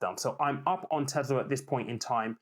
done. So I'm up on Tesla at this point in time.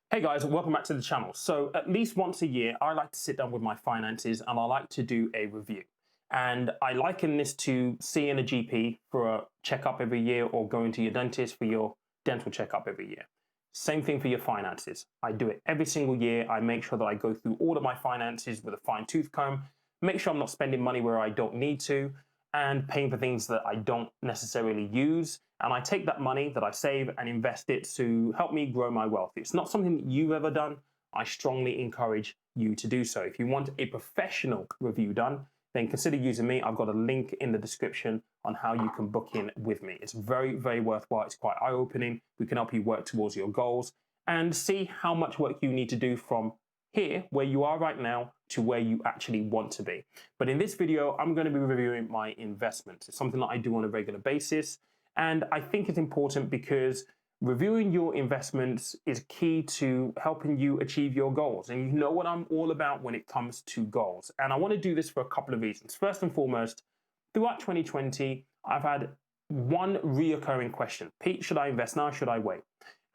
Hey guys, welcome back to the channel. So at least once a year, I like to sit down with my finances and I like to do a review. And I liken this to seeing a GP for a checkup every year or going to your dentist for your dental checkup every year. Same thing for your finances. I do it every single year. I make sure that I go through all of my finances with a fine tooth comb, make sure I'm not spending money where I don't need to, and paying for things that I don't necessarily use. And I take that money that I save and invest it to help me grow my wealth. It's not something that you've ever done. I strongly encourage you to do so. If you want a professional review done, then consider using me. I've got a link in the description on how you can book in with me. It's very, very worthwhile. It's quite eye-opening. We can help you work towards your goals and see how much work you need to do from here, where you are right now, to where you actually want to be. But in this video, I'm going to be reviewing my investments. It's something that I do on a regular basis. And I think it's important because reviewing your investments is key to helping you achieve your goals. And you know what I'm all about when it comes to goals. And I want to do this for a couple of reasons. First and foremost, throughout 2020, I've had one reoccurring question. Pete, should I invest now? Should I wait?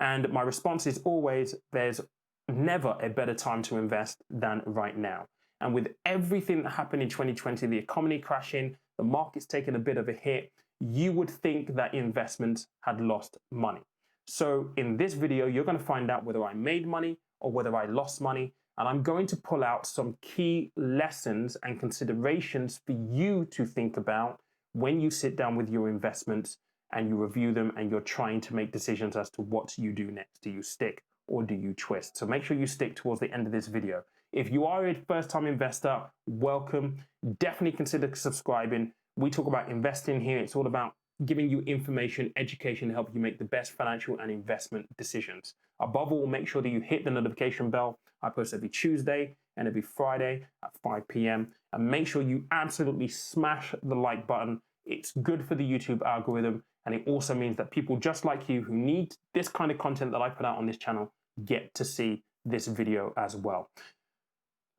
And my response is always, there's never a better time to invest than right now. And with everything that happened in 2020, the economy crashing, the market's taken a bit of a hit, you would think that investments had lost money. So in this video, you're going to find out whether I made money or whether I lost money. And I'm going to pull out some key lessons and considerations for you to think about when you sit down with your investments and you review them and you're trying to make decisions as to what you do next. Do you stick or do you twist? So make sure you stick towards the end of this video. If you are a first-time investor, welcome. Definitely consider subscribing. We talk about investing here. It's all about giving you information, education to help you make the best financial and investment decisions. Above all, make sure that you hit the notification bell. I post every Tuesday and every Friday at 5 p.m. And make sure you absolutely smash the like button. It's good for the YouTube algorithm. And it also means that people just like you who need this kind of content that I put out on this channel get to see this video as well.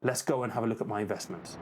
Let's go and have a look at my investments.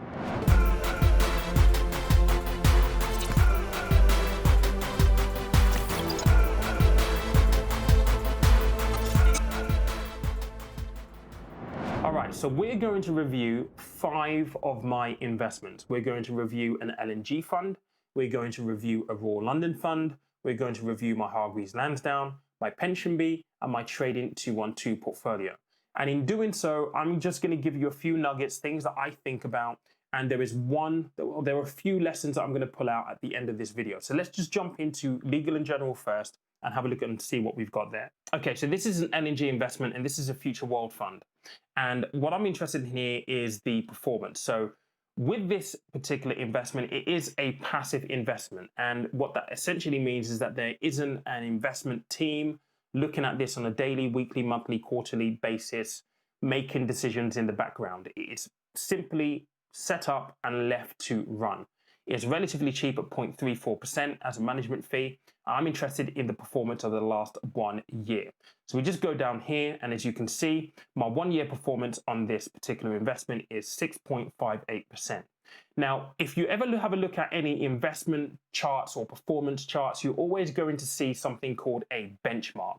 All right, so we're going to review 5 of my investments. We're going to review an LNG fund. We're going to review a Royal London fund. We're going to review my Hargreaves Lansdown, my Pension B, and my Trading 212 portfolio. And in doing so, I'm just going to give you a few nuggets, things that I think about. And there are a few lessons that I'm going to pull out at the end of this video. So let's just jump into legal and general first and have a look and see what we've got there. Okay, so this is an LNG investment and this is a future world fund. And what I'm interested in here is the performance. So with this particular investment, it is a passive investment. And what that essentially means is that there isn't an investment team looking at this on a daily, weekly, monthly, quarterly basis, making decisions in the background. It's simply set up and left to run. It's relatively cheap at 0.34% as a management fee. I'm interested in the performance of the last 1 year. So we just go down here, and as you can see, my 1 year performance on this particular investment is 6.58%. Now, if you ever have a look at any investment charts or performance charts, you're always going to see something called a benchmark.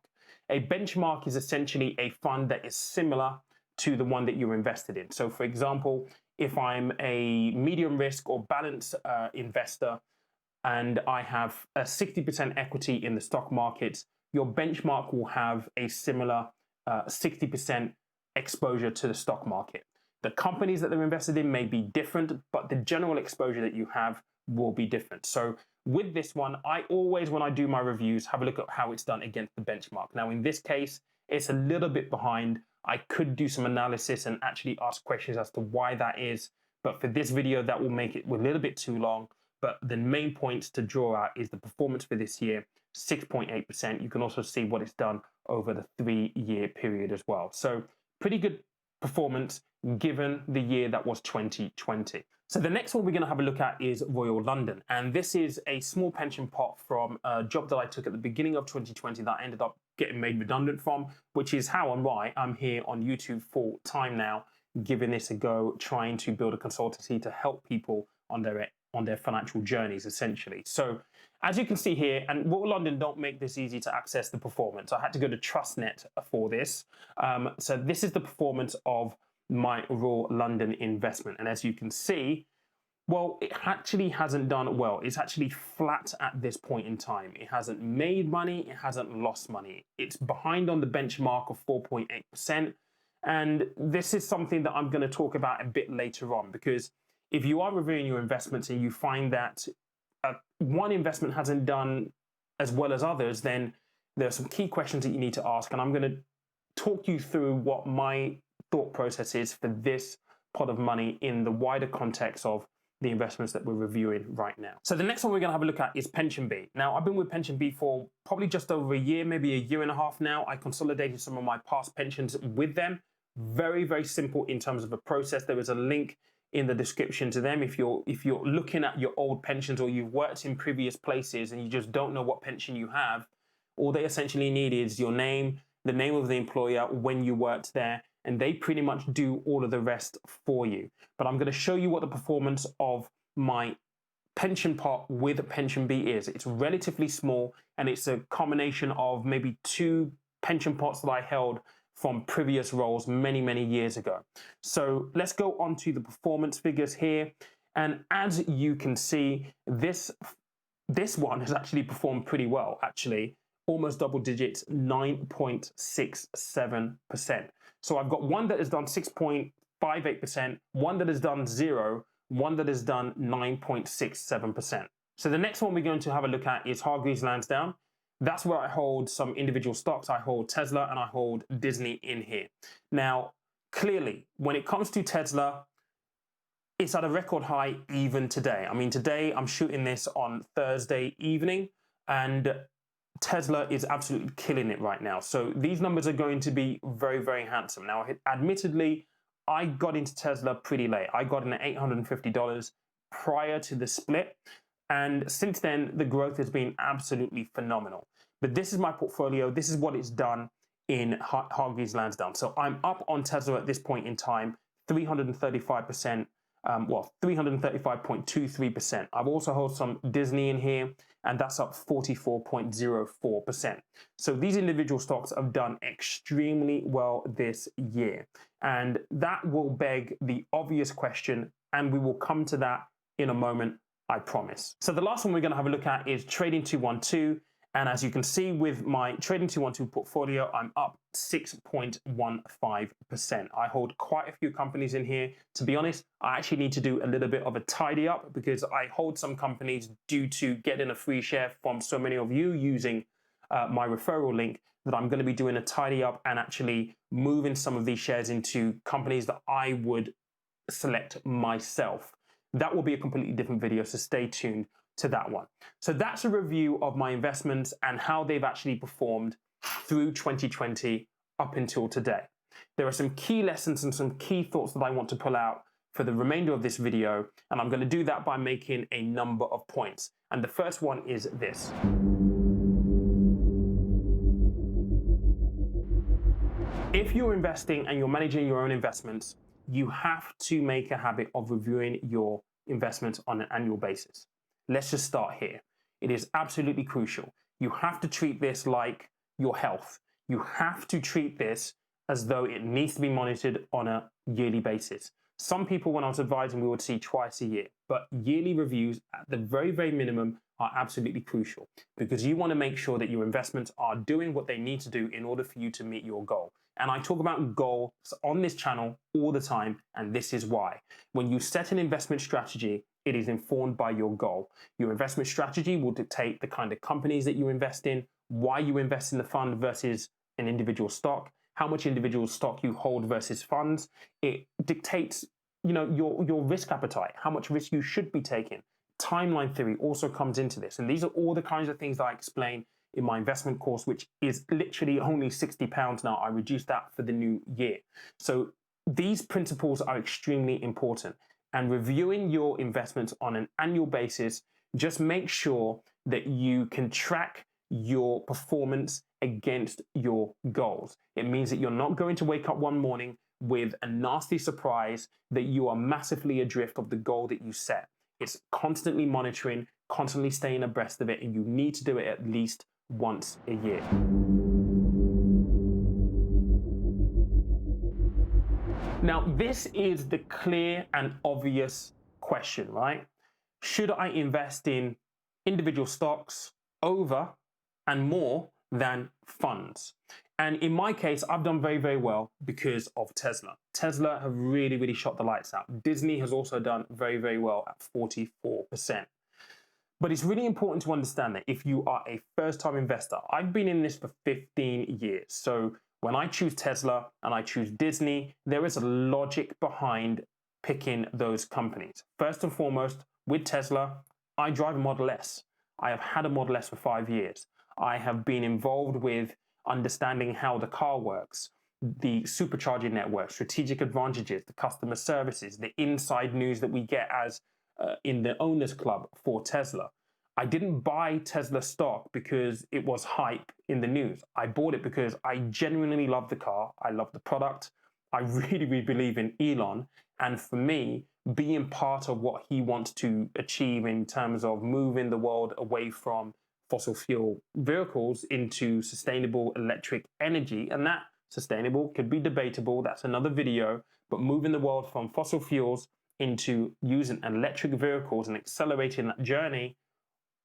A benchmark is essentially a fund that is similar to the one that you're invested in. So for example, if I'm a medium risk or balanced investor and I have a 60% equity in the stock market, your benchmark will have a similar 60% exposure to the stock market. The companies that they're invested in may be different, but the general exposure that you have will be different. So with this one, I always, when I do my reviews, have a look at how it's done against the benchmark. Now, in this case, it's a little bit behind. I could do some analysis and actually ask questions as to why that is. But for this video, that will make it a little bit too long. But the main points to draw out is the performance for this year, 6.8%. You can also see what it's done over the 3-year period as well. So pretty good performance given the year that was 2020. So the next one we're going to have a look at is Royal London. And this is a small pension pot from a job that I took at the beginning of 2020 that I ended up getting made redundant from, which is how and why I'm here on YouTube full time now, giving this a go, trying to build a consultancy to help people on their financial journeys, essentially. So As you can see here, and Royal London don't make this easy to access the performance. I had to go to TrustNet for this. So this is the performance of my Royal London investment. And as you can see, well, it actually hasn't done well. It's actually flat at this point in time. It hasn't made money. It hasn't lost money. It's behind on the benchmark of 4.8%. And this is something that I'm going to talk about a bit later on, because if you are reviewing your investments and you find that one investment hasn't done as well as others, then there are some key questions that you need to ask. And I'm going to talk you through what my thought process is for this pot of money in the wider context of the investments that we're reviewing right now. So the next one we're going to have a look at is Pension B. Now, I've been with Pension B for probably just over a year, maybe a year and a half now. I consolidated some of my past pensions with them. Very, very simple in terms of the process. There is a link in the description to them. If you're looking at your old pensions, or you've worked in previous places and you just don't know what pension you have, all they essentially need is your name, the name of the employer when you worked there, and they pretty much do all of the rest for you. But I'm going to show you what the performance of my pension pot with Pension B is. It's relatively small, and it's a combination of maybe 2 pension pots that I held from previous roles many, many years ago. So let's go on to the performance figures here. And as you can see, this one has actually performed pretty well, actually. Almost double digits, 9.67%. So I've got one that has done 6.58%, one that has done 0, one that has done 9.67%. So the next one we're going to have a look at is Hargreaves Lansdown. That's where I hold some individual stocks. I hold Tesla and I hold Disney in here. Now, clearly, when it comes to Tesla, it's at a record high even today. I mean, today I'm shooting this on Thursday evening, and Tesla is absolutely killing it right now. So these numbers are going to be very, very handsome. Now, admittedly, I got into Tesla pretty late. I got in at $850 prior to the split. And since then, the growth has been absolutely phenomenal. But this is my portfolio. This is what it's done in Hargreaves Lansdown. So I'm up on Tesla at this point in time, 335%. 335.23%. I've also held some Disney in here, and that's up 44.04%. So these individual stocks have done extremely well this year. And that will beg the obvious question, and we will come to that in a moment, I promise. So the last one we're going to have a look at is Trading 212. And as you can see with my Trading 212 portfolio, I'm up 6.15%. I hold quite a few companies in here. To be honest, I actually need to do a little bit of a tidy up, because I hold some companies due to getting a free share from so many of you using my referral link, that I'm going to be doing a tidy up and actually moving some of these shares into companies that I would select myself. That will be a completely different video, so stay tuned to that one. So that's a review of my investments and how they've actually performed through 2020 up until today. There are some key lessons and some key thoughts that I want to pull out for the remainder of this video, and I'm going to do that by making a number of points. And the first one is this. If you're investing and you're managing your own investments, you have to make a habit of reviewing your investments on an annual basis. Let's just start here. It is absolutely crucial. You have to treat this like your health. You have to treat this as though it needs to be monitored on a yearly basis. Some people, when I was advising, we would see twice a year, but yearly reviews at the very, very minimum are absolutely crucial, because you want to make sure that your investments are doing what they need to do in order for you to meet your goal. And I talk about goals on this channel all the time, and this is why. When you set an investment strategy, it is informed by your goal. Your investment strategy will dictate the kind of companies that you invest in, why you invest in the fund versus an individual stock, how much individual stock you hold versus funds. It dictates, your risk appetite, how much risk you should be taking. Timeline theory also comes into this. And these are all the kinds of things that I explain in my investment course, which is literally only £60 now. I reduced that for the new year. So these principles are extremely important. And reviewing your investments on an annual basis, just make sure that you can track your performance against your goals. It means that you're not going to wake up one morning with a nasty surprise that you are massively adrift of the goal that you set. It's constantly monitoring, constantly staying abreast of it, and you need to do it at least once a year. Now, this is the clear and obvious question, right? Should I invest in individual stocks over and more than funds? And in my case, I've done very, very well because of Tesla. Tesla have really, really shot the lights out. Disney has also done very, very well at 44%. But it's really important to understand that if you are a first-time investor, I've been in this for 15 years. So when I choose Tesla and I choose Disney, there is a logic behind picking those companies. First and foremost, with Tesla, I drive a Model S. I have had a Model S for 5 years. I have been involved with understanding how the car works, the supercharging network, strategic advantages, the customer services, the inside news that we get as in the owners club for Tesla. I didn't buy Tesla stock because it was hype in the news. I bought it because I genuinely love the car. I love the product. I really, really believe in Elon. And for me, being part of what he wants to achieve in terms of moving the world away from fossil fuel vehicles into sustainable electric energy, and that sustainable could be debatable, that's another video, but moving the world from fossil fuels into using electric vehicles and accelerating that journey,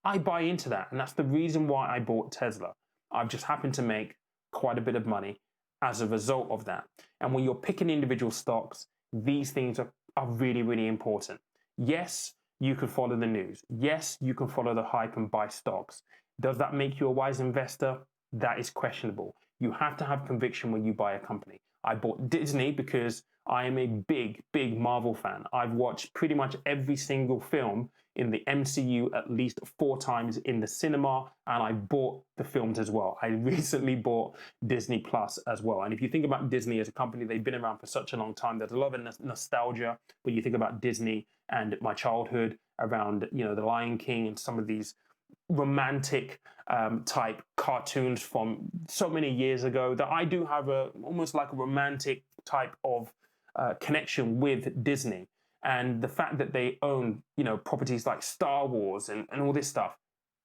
I buy into that. And that's the reason why I bought Tesla. I've just happened to make quite a bit of money as a result of that. And when you're picking individual stocks, these things are really, really important. Yes, you can follow the news. Yes, you can follow the hype and buy stocks. Does that make you a wise investor? That is questionable. You have to have conviction when you buy a company. I bought Disney because I am a big, big Marvel fan. I've watched pretty much every single film in the MCU at least 4 times in the cinema, and I bought the films as well. I recently bought Disney Plus as well. And if you think about Disney as a company, they've been around for such a long time. There's a lot of nostalgia when you think about Disney and my childhood around, you know, The Lion King and some of these romantic type cartoons from so many years ago, that I do have almost like a romantic type of connection with Disney. And the fact that they own, you know, properties like Star Wars and all this stuff,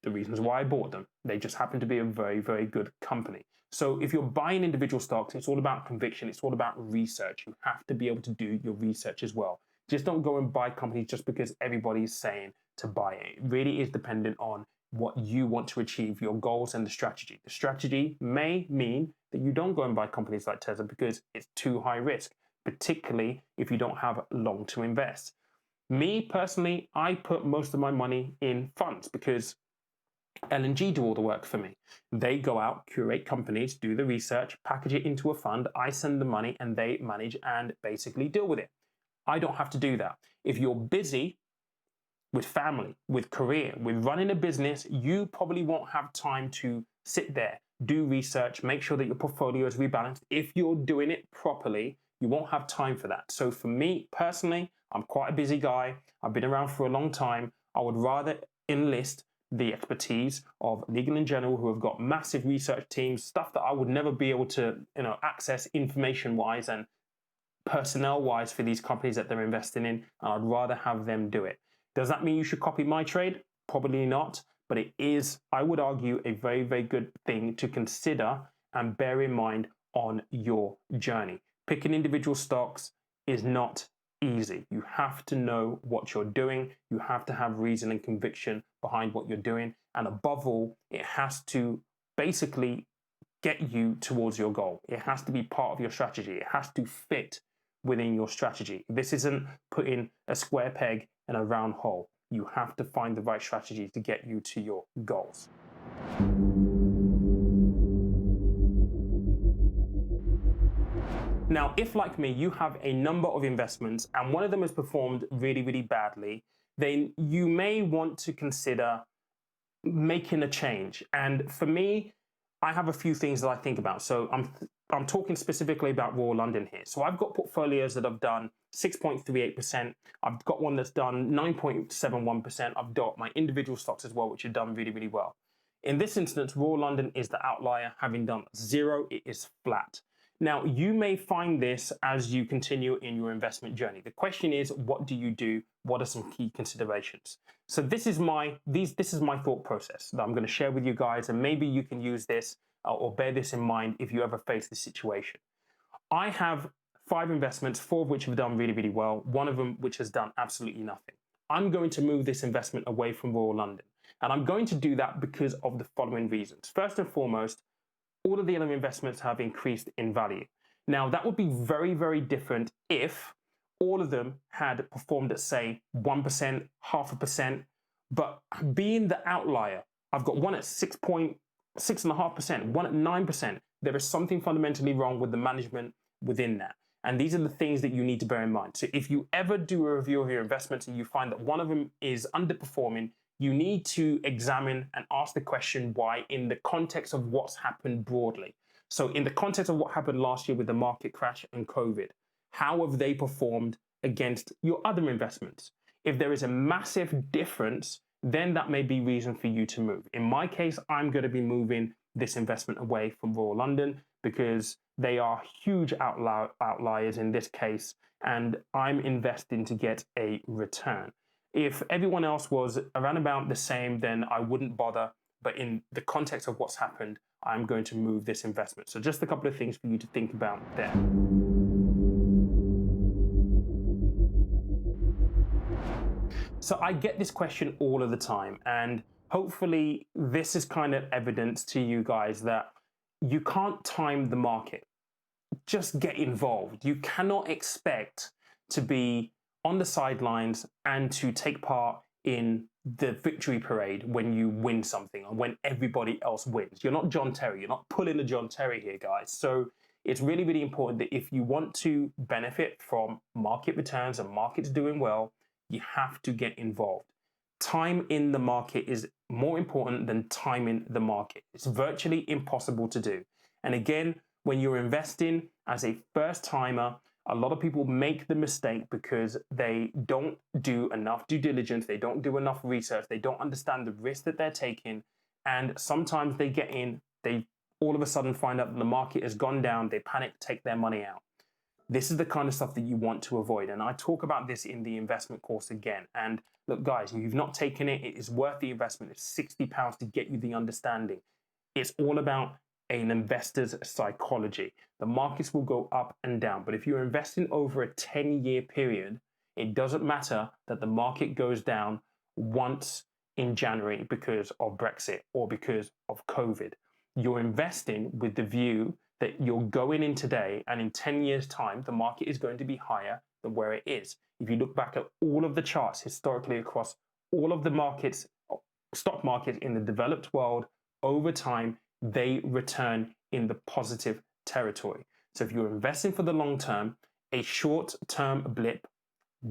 the reasons why I bought them, they just happen to be a very, very good company. So if you're buying individual stocks, it's all about conviction. It's all about research. You have to be able to do your research as well. Just don't go and buy companies just because everybody's saying to buy it. It really is dependent on what you want to achieve, your goals and the strategy. The strategy may mean that you don't go and buy companies like Tesla because it's too high risk, particularly if you don't have long to invest. Me personally, I put most of my money in funds because L&G do all the work for me. They go out, curate companies, do the research, package it into a fund, I send the money and they manage and basically deal with it. I don't have to do that. If you're busy with family, with career, with running a business, you probably won't have time to sit there, do research, make sure that your portfolio is rebalanced. If you're doing it properly, you won't have time for that. So for me personally, I'm quite a busy guy. I've been around for a long time. I would rather enlist the expertise of Legal & General, who have got massive research teams, stuff that I would never be able to, access information-wise and personnel-wise for these companies that they're investing in. And I'd rather have them do it. Does that mean you should copy my trade? Probably not, but it is, I would argue, a very, very good thing to consider and bear in mind on your journey. Picking individual stocks is not easy. You have to know what you're doing. You have to have reason and conviction behind what you're doing. And above all, it has to basically get you towards your goal. It has to be part of your strategy. It has to fit within your strategy. This isn't putting a square peg in a round hole. You have to find the right strategy to get you to your goals. Now, if like me, you have a number of investments and one of them has performed really, really badly, then you may want to consider making a change. And for me, I have a few things that I think about. So I'm talking specifically about Royal London here. So I've got portfolios that have done 6.38%. I've got one that's done 9.71%. I've got my individual stocks as well, which have done really, really well. In this instance, Royal London is the outlier, having done 0. It is flat. Now, you may find this as you continue in your investment journey. The question is, what do you do? What are some key considerations? So this is my thought process that I'm going to share with you guys, and maybe you can use this or bear this in mind if you ever face this situation. I have 5 investments, 4 of which have done really, really well, one of them which has done absolutely nothing. I'm going to move this investment away from Royal London. And I'm going to do that because of the following reasons. First and foremost, all of the other investments have increased in value. Now, that would be very, very different if all of them had performed at, say, 1%, 0.5%. But being the outlier, I've got one at 6.5%, one at 9%. There is something fundamentally wrong with the management within that. And these are the things that you need to bear in mind. So if you ever do a review of your investments and you find that one of them is underperforming, you need to examine and ask the question why in the context of what's happened broadly. So in the context of what happened last year with the market crash and COVID, how have they performed against your other investments? If there is a massive difference, then that may be reason for you to move. In my case, I'm going to be moving this investment away from Royal London because they are huge outliers in this case, and I'm investing to get a return. If everyone else was around about the same, then I wouldn't bother. But in the context of what's happened, I'm going to move this investment. So just a couple of things for you to think about there. So I get this question all of the time, and hopefully this is kind of evidence to you guys that you can't time the market. Just get involved. You cannot expect to be on the sidelines and to take part in the victory parade when you win something or when everybody else wins. You're not John Terry. You're not pulling a John Terry here, guys. So it's really, really important that if you want to benefit from market returns and markets doing well, you have to get involved. Time in the market is more important than timing the market. It's virtually impossible to do. And again, when you're investing as a first timer, a lot of people make the mistake because they don't do enough due diligence, they don't do enough research, they don't understand the risk that they're taking, and sometimes they get in, they all of a sudden find out that the market has gone down, they panic, take their money out. This is the kind of stuff that you want to avoid, and I talk about this in the investment course again. And look, guys, if you've not taken it, it is worth the investment. It's £60 to get you the understanding. It's all about an investor's psychology. The markets will go up and down, but if you're investing over a 10-year period, it doesn't matter that the market goes down once in January because of Brexit or because of COVID. You're investing with the view that you're going in today, and in 10 years' time, the market is going to be higher than where it is. If you look back at all of the charts historically across all of the markets, stock markets in the developed world, over time, they return in the positive territory. So if you're investing for the long term, a short-term blip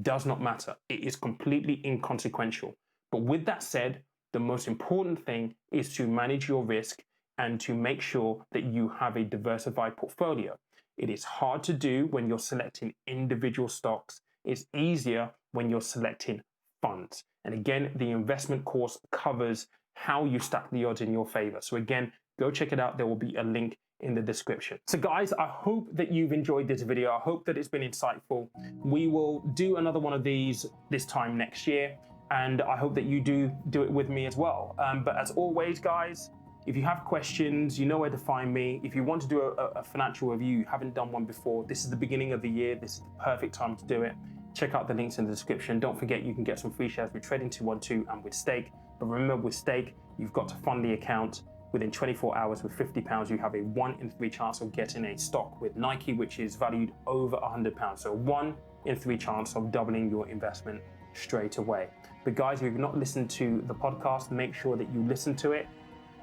does not matter. It is completely inconsequential. But with that said, the most important thing is to manage your risk and to make sure that you have a diversified portfolio. It is hard to do when you're selecting individual stocks. It's easier when you're selecting funds. And again, the investment course covers how you stack the odds in your favor. So again, go check it out. There will be a link in the description. So guys, I hope that you've enjoyed this video. I hope that it's been insightful. We will do another one of these this time next year, and I hope that you do it with me as well. But as always, guys, if you have questions, you know where to find me. If you want to do a financial review, you haven't done one before, this is the beginning of the year. This is the perfect time to do it. Check out the links in the description. Don't forget, you can get some free shares with Trading 212 and with Stake. But remember, with Stake, you've got to fund the account. Within 24 hours with £50, you have a 1 in 3 chance of getting a stock with Nike, which is valued over £100. So 1 in 3 chance of doubling your investment straight away. But guys, if you've not listened to the podcast, make sure that you listen to it.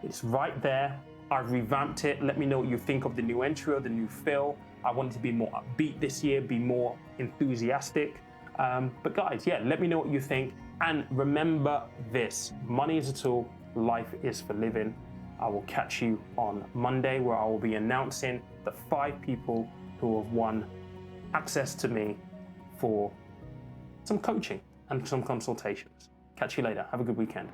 It's right there. I've revamped it. Let me know what you think of the new intro, the new feel. I want it to be more upbeat this year, be more enthusiastic. But guys, yeah, let me know what you think. And remember this, money is a tool, life is for living. I will catch you on Monday, where I will be announcing the 5 people who have won access to me for some coaching and some consultations. Catch you later. Have a good weekend.